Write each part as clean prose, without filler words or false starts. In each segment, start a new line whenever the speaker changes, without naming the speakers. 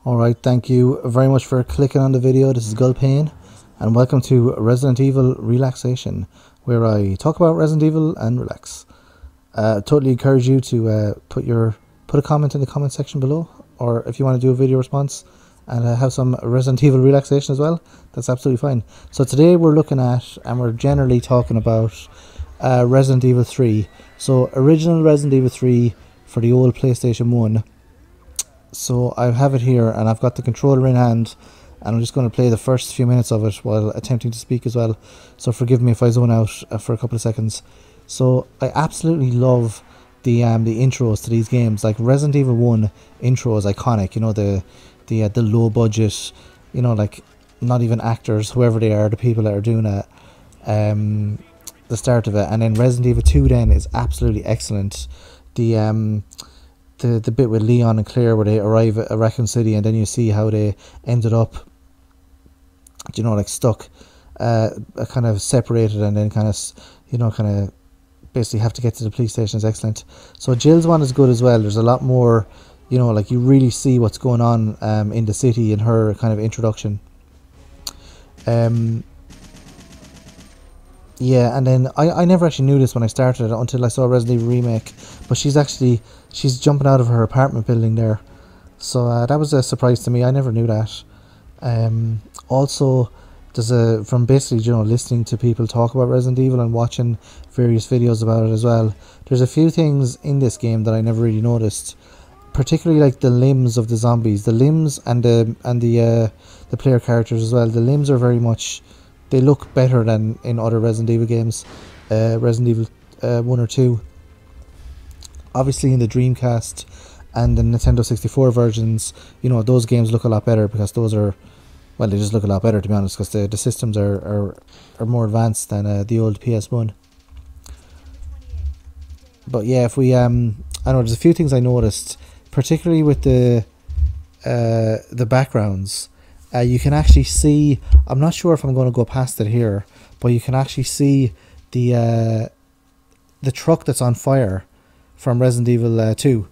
Alright, thank you very much for clicking on the video. This is Gulpain, and welcome to Resident Evil Relaxation, where I talk about Resident Evil and relax. Totally encourage you to put a comment in the comment section below, or if you want to do a video response and have some Resident Evil relaxation as well, that's absolutely fine. So today we're looking at, and we're generally talking about Resident Evil 3. So original Resident Evil 3 for the old PlayStation 1. So I have it here, and I've got the controller in hand, and I'm just going to play the first few minutes of it while attempting to speak as well. So forgive me if I zone out for a couple of seconds. So I absolutely love the intros to these games. Like Resident Evil 1 intro is iconic. You know, the low budget, you know, like not even actors, whoever they are, the people that are doing it, the start of it. And then Resident Evil 2 then is absolutely excellent. The bit with Leon and Claire where they arrive at Raccoon City, and then you see how they ended up, you know, like stuck, kind of separated, and then kind of basically have to get to the police station is excellent. So Jill's one is good as well. There's a lot more, you know, like you really see what's going on in the city in her kind of introduction. Yeah, and then I never actually knew this when I started until I saw Resident Evil Remake, but she's jumping out of her apartment building there, so that was a surprise to me. I never knew that. Also, there's from basically, you know, listening to people talk about Resident Evil and watching various videos about it as well, there's a few things in this game that I never really noticed, particularly like the limbs of the zombies, the limbs and the player characters as well. The limbs are very much, they look better than in other Resident Evil games, Resident Evil 1 or 2. Obviously in the Dreamcast and the Nintendo 64 versions, you know, those games look a lot better because those are, well, they just look a lot better, to be honest, because the systems are more advanced than the old PS1. But yeah, if we, I know there's a few things I noticed, particularly with the backgrounds. You can actually see, I'm not sure if I'm going to go past it here, but you can actually see the truck that's on fire from Resident Evil 2,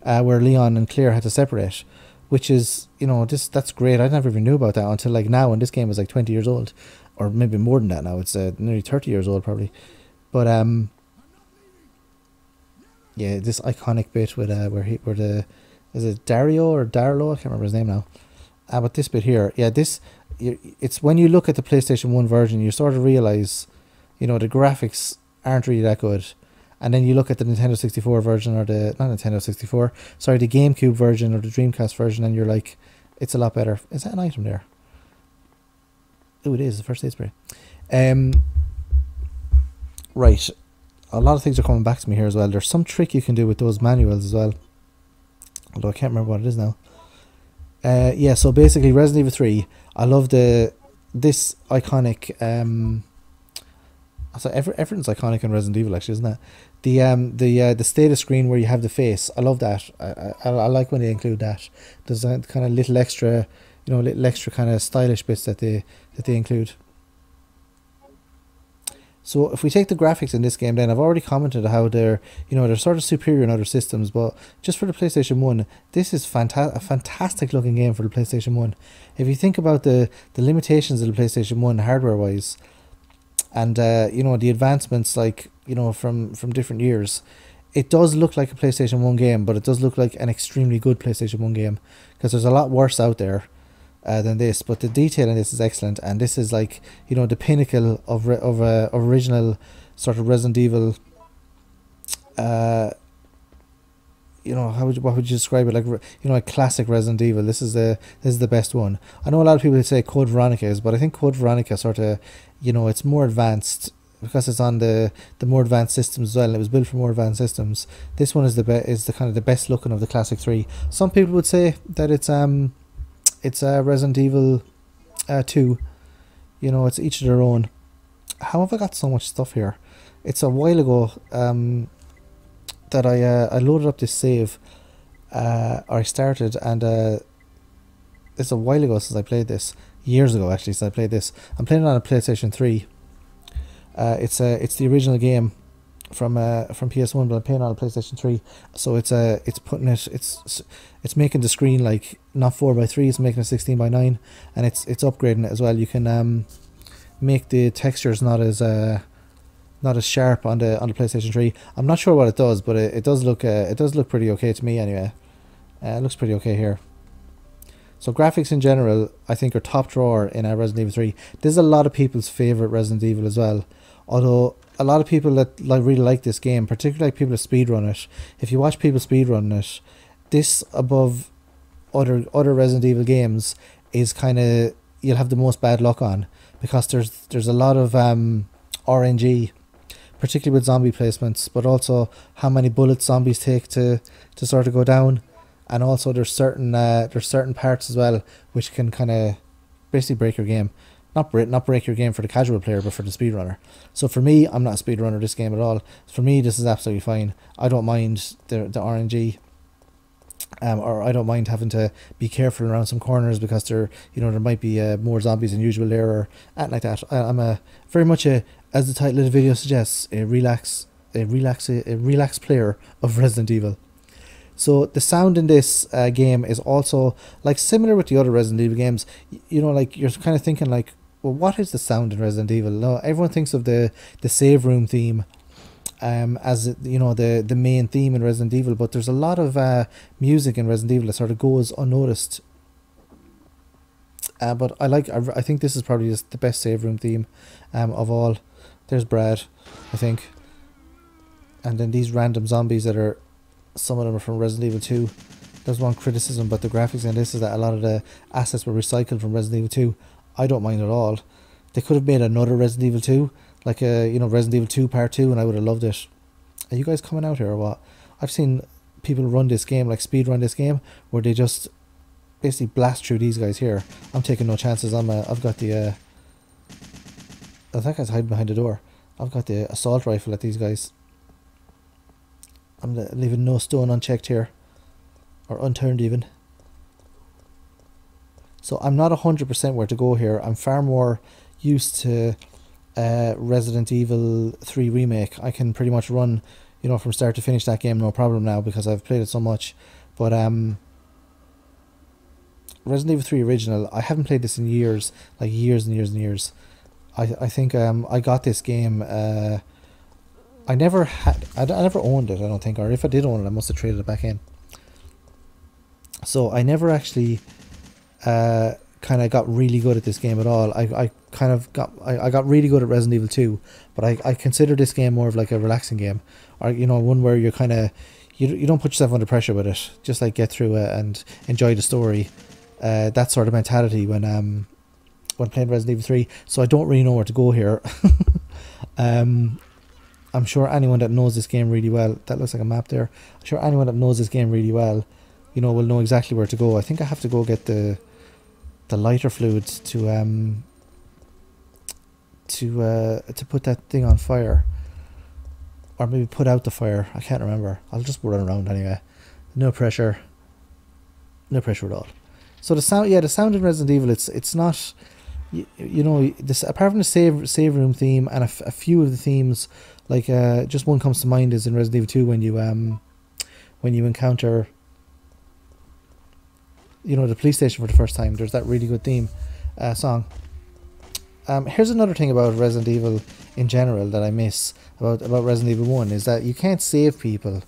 where Leon and Claire had to separate, which is, you know, that's great. I never even knew about that until like now, and this game is like 20 years old, or maybe more than that now. It's nearly 30 years old probably. But yeah, this iconic bit with where the, is it Dario or Darlo? I can't remember his name now. But this bit here, yeah, it's when you look at the PlayStation 1 version, you sort of realize, you know, the graphics aren't really that good. And then you look at the Nintendo 64 version, or the, not Nintendo 64, sorry, the GameCube version or the Dreamcast version, and you're like, it's a lot better. Is that an item there? Oh, it is, the first aid spray. Right, a lot of things are coming back to me here as well. There's some trick you can do with those manuals as well, although I can't remember what it is now. Yeah, so basically Resident Evil 3, I love this iconic, so everything's iconic in Resident Evil actually, isn't it? The status screen where you have the face, I love that. I like when they include that. There's a kind of little extra, you know, little extra kind of stylish bits that they include. So if we take the graphics in this game, then I've already commented how they're, you know, they're sort of superior in other systems, but just for the PlayStation 1, this is a fantastic looking game for the PlayStation 1. If you think about the limitations of the PlayStation 1 hardware wise, and you know, the advancements, like, you know, from different years, it does look like a PlayStation 1 game, but it does look like an extremely good PlayStation 1 game, because there's a lot worse out there than this, but the detail in this is excellent, and this is like, you know, the pinnacle of original sort of Resident Evil. You know, what would you describe it, like, you know, a classic Resident Evil. This is the best one. I know a lot of people would say Code Veronica is, but I think Code Veronica sort of, you know, it's more advanced because it's on the more advanced systems as well, and it was built for more advanced systems. This one is the kind of the best looking of the classic 3. Some people would say that it's Resident Evil 2. You know, it's each of their own. How have I got so much stuff here? It's a while ago that I loaded up this save, or I started, and it's a while ago since I played this. Years ago actually since I played this. I'm playing it on a PlayStation 3. It's the original game, from PS1, but I'm playing on a PlayStation 3. So it's putting it, it's making the screen like not 4:3, it's making it 16:9, and it's upgrading it as well. You can make the textures not as sharp on the PlayStation 3. I'm not sure what it does, but it does look pretty okay to me anyway. It looks pretty okay here. So graphics in general, I think, are top drawer in Resident Evil 3. This is a lot of people's favourite Resident Evil as well. Although a lot of people that really like this game, particularly like people that speedrun it, if you watch people speedrun it, this above other Resident Evil games is kind of, you'll have the most bad luck on, because there's a lot of RNG, particularly with zombie placements, but also how many bullets zombies take to sort of go down. And also there's certain parts as well which can kind of basically break your game. Not break your game for the casual player, but for the speedrunner. So for me, I'm not a speedrunner this game at all. For me, this is absolutely fine. I don't mind the RNG, or I don't mind having to be careful around some corners because there might be more zombies than usual there, or anything like that. I'm very much as the title of the video suggests, a relaxed player of Resident Evil. So the sound in this game is also like similar with the other Resident Evil games. Like you're kind of thinking like, well, what is the sound in Resident Evil? No, everyone thinks of the save room theme as the main theme in Resident Evil, but there's a lot of music in Resident Evil that sort of goes unnoticed. But I think this is probably just the best save room theme of all. There's Brad, I think, and then these random zombies that are. Some of them are from Resident Evil 2. There's one criticism about the graphics in this is that a lot of the assets were recycled from Resident Evil 2. I don't mind at all. They could have made another Resident Evil 2, like Resident Evil 2 Part 2, and I would have loved it. Are you guys coming out here or what? I've seen people run this game, like speed run this game, where they just basically blast through these guys here. I'm taking no chances. I've got the I think I was hiding behind the door. I've got the assault rifle at these guys. I'm leaving no stone unchecked here, or unturned even. So I'm not 100% where to go here. I'm far more used to Resident Evil 3 Remake. I can pretty much run, from start to finish that game no problem now because I've played it so much. But Resident Evil 3 Original, I haven't played this in years, like years and years and years. I think I got this game. I never owned it, I don't think, or if I did own it, I must have traded it back in. So I never actually kind of got really good at this game at all. I got really good at Resident Evil 2, but I consider this game more of like a relaxing game, or one where you're kind of you don't put yourself under pressure with it, just like get through it and enjoy the story. That sort of mentality when playing Resident Evil 3. So I don't really know where to go here. I'm sure anyone that knows this game really well, that looks like a map there, I'm sure anyone that knows this game really well, will know exactly where to go. I think I have to go get the lighter fluids to put that thing on fire, or maybe put out the fire. I can't remember. I'll just run around anyway. No pressure at all. So the sound in Resident Evil, it's not, this, apart from the save room theme and a few of the themes, like just one comes to mind is in Resident Evil 2 when you encounter the police station for the first time. There's that really good theme song. Here's another thing about Resident Evil in general that I miss about Resident Evil 1 is that you can't save people.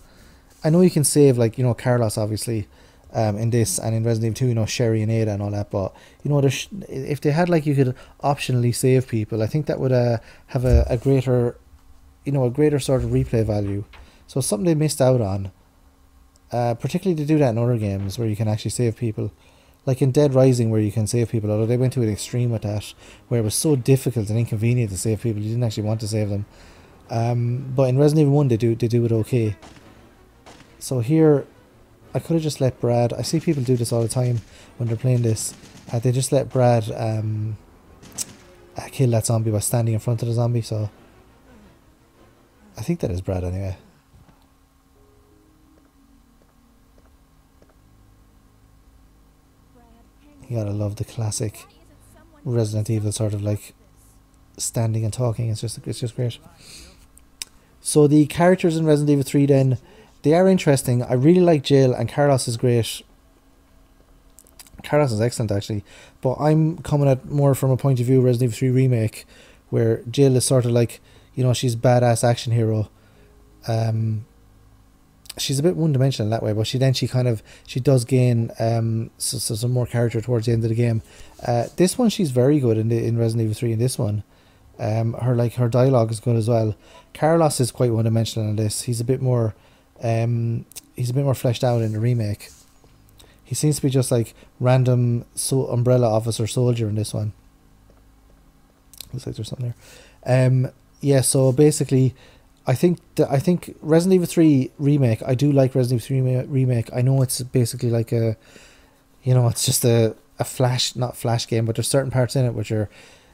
I know you can save, like, Carlos obviously in this, and in Resident Evil 2, Sherry and Ada and all that, but if they had, like, you could optionally save people, I think that would have a greater sort of replay value. So it's something they missed out on, particularly to do that in other games where you can actually save people, like in Dead Rising, where you can save people, although they went to an extreme with that, where it was so difficult and inconvenient to save people, you didn't actually want to save them. But in Resident Evil 1 they do it okay. So here I could have just let Brad, I see people do this all the time when they're playing this, they just let Brad kill that zombie by standing in front of the zombie. So I think that is Brad anyway. You gotta love the classic Resident Evil sort of like standing and talking. It's just great. So the characters in Resident Evil 3 then, they are interesting. I really like Jill, and Carlos is great. Carlos is excellent actually, but I'm coming at more from a point of view of Resident Evil 3 Remake, where Jill is sort of like, you know, she's badass action hero. She's a bit one-dimensional in that way, but she does gain some more character towards the end of the game. This one, she's very good in Resident Evil 3. In this one, her dialogue is good as well. Carlos is quite one-dimensional in this. He's a bit more fleshed out in the remake. He seems to be just like random umbrella officer soldier in this one. Looks like there's something there. Yeah. So basically, I think Resident Evil 3 Remake, I do like Resident Evil 3 Remake. I know it's basically like a, you know, it's just a not flash game, but there's certain parts in it which are,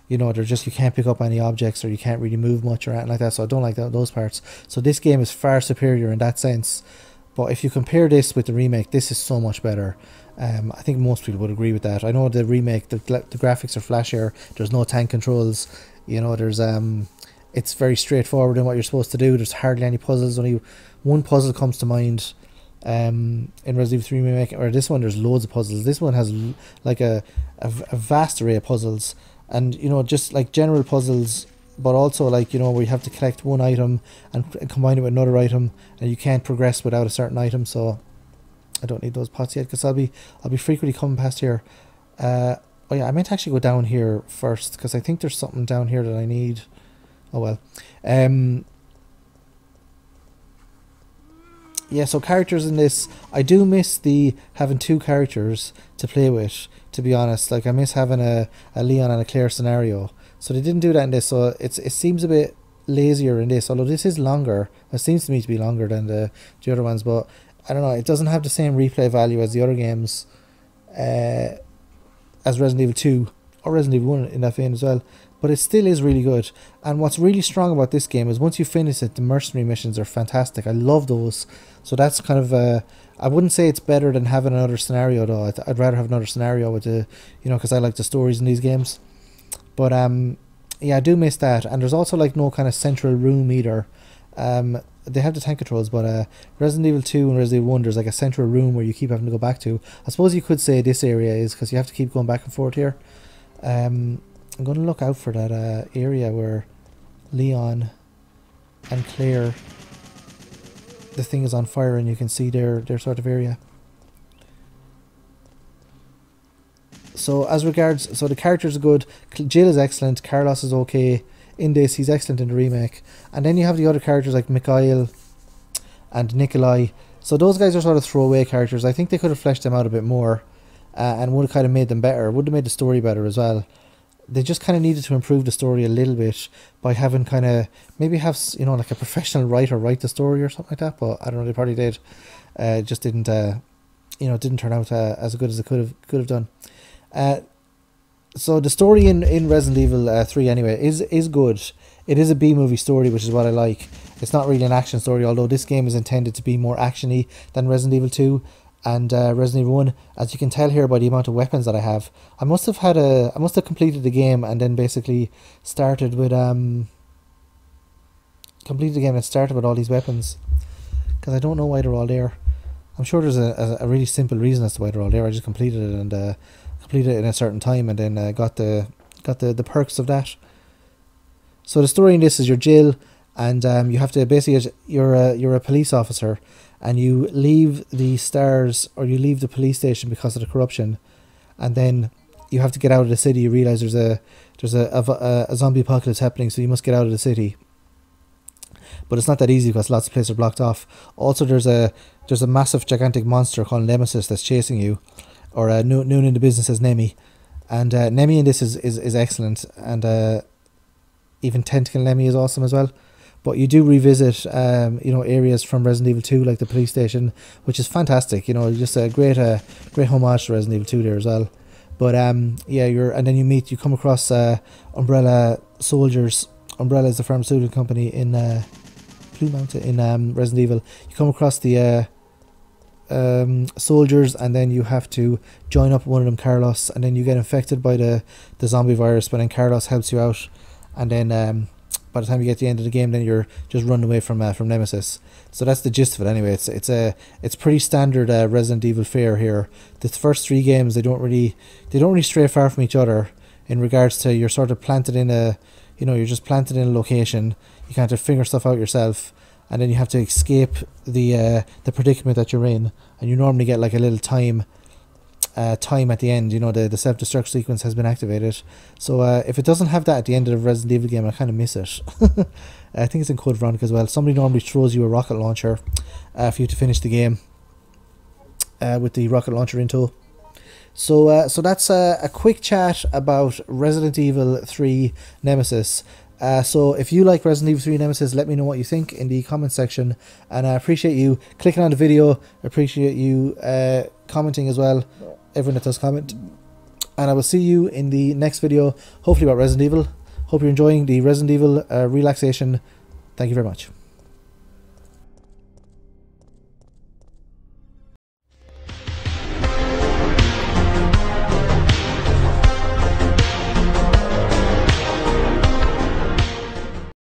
you know, they're just, you can't pick up any objects, or you can't really move much or anything like that, so I don't like those parts. So this game is far superior in that sense. But if you compare this with the remake, this is so much better. I think most people would agree with that. I know the remake, the graphics are flashier, there's no tank controls, you know, there's it's very straightforward in what you're supposed to do. There's hardly any puzzles. Only one puzzle comes to mind in Resident Evil 3 Remake, or this one there's loads of puzzles. This one has like a vast array of puzzles, and you know, just like general puzzles, but also like, you know, where you have to collect one item and combine it with another item, and you can't progress without a certain item. So I don't need those pots yet, because I'll be frequently coming past here. Oh yeah, I meant to actually go down here first, because I think there's something down here that I need. Oh well. Yeah, so characters in this, I do miss having two characters to play with, to be honest. Like, I miss having a Leon and a Claire scenario. So they didn't do that in this, so it seems a bit lazier in this, although this is longer. It seems to me to be longer than the other ones, but I don't know, it doesn't have the same replay value as the other games, as Resident Evil 2 or Resident Evil 1 in that vein as well. But it still is really good. And what's really strong about this game is once you finish it, the mercenary missions are fantastic. I love those. So that's kind of I wouldn't say it's better than having another scenario though. I'd rather have another scenario with the, you know, because I like the stories in these games. But yeah, I do miss that. And there's also like no kind of central room either. They have the tank controls, but Resident Evil 2 and Resident Evil 1, there's like a central room where you keep having to go back to. I suppose you could say this area is, because you have to keep going back and forth here. I'm going to look out for that area where Leon and Claire, the thing is on fire, and you can see their sort of area. So as regards, so the characters are good. Jill is excellent. Carlos is okay. In this, he's excellent in the remake. And then you have the other characters like Mikhail and Nikolai. So those guys are sort of throwaway characters. I think they could have fleshed them out a bit more, and would have kind of made them better. Would have made the story better as well. They just kind of needed to improve the story a little bit by having kind of, maybe have, you know, like a professional writer write the story or something like that. But I don't know, they probably did. It just didn't, you know, it didn't turn out as good as it could have done. So the story in Resident Evil 3 anyway is good. It is a B-movie story, which is what I like. It's not really an action story, although this game is intended to be more actiony than Resident Evil 2 and Resident Evil 1. As you can tell here by the amount of weapons that I have, I must have completed the game and then basically started with all these weapons, because I don't know why they're all there. I'm sure there's a really simple reason as to why they're all there. I just completed it and completed it in a certain time, and then got the perks of that. So the story in this is you're Jill, and you have to basically, you're a police officer, and you leave the stars, or you leave the police station because of the corruption, and then you have to get out of the city. You realize there's a zombie apocalypse happening, so you must get out of the city. But it's not that easy because lots of places are blocked off. Also, there's a massive gigantic monster called Nemesis that's chasing you, or known in the business as Nemi. And Nemi in this is excellent, and even Tentacle Nemi is awesome as well. But you do revisit you know, areas from Resident Evil 2, like the police station, which is fantastic. You know, just a great homage to Resident Evil 2 there as well. But yeah, and then you come across Umbrella soldiers. Umbrella is the pharmaceutical company in Blue Mountain in Resident Evil. You come across the soldiers, and then you have to join up with one of them, Carlos, and then you get infected by the zombie virus, but then Carlos helps you out, and then by the time you get to the end of the game, then you're just running away from Nemesis. So that's the gist of it. Anyway, it's pretty standard Resident Evil fare here. The first 3 games, they don't really stray far from each other in regards to you're sort of planted in a, you're just planted in a location. You can't have to figure stuff out yourself, and then you have to escape the predicament that you're in, and you normally get like a little time at the end. The self-destruct sequence has been activated. So if it doesn't have that at the end of the Resident Evil game, I kind of miss it. I think it's in Code Veronica as well. Somebody normally throws you a rocket launcher for you to finish the game with the rocket launcher in tow. So that's a quick chat about Resident Evil 3 Nemesis. So if you like Resident Evil 3 Nemesis, let me know what you think in the comment section, and I appreciate you clicking on the video. I appreciate you commenting as well, everyone that does comment, and I will see you in the next video, hopefully about Resident Evil. Hope you're enjoying the Resident Evil relaxation. Thank you very much.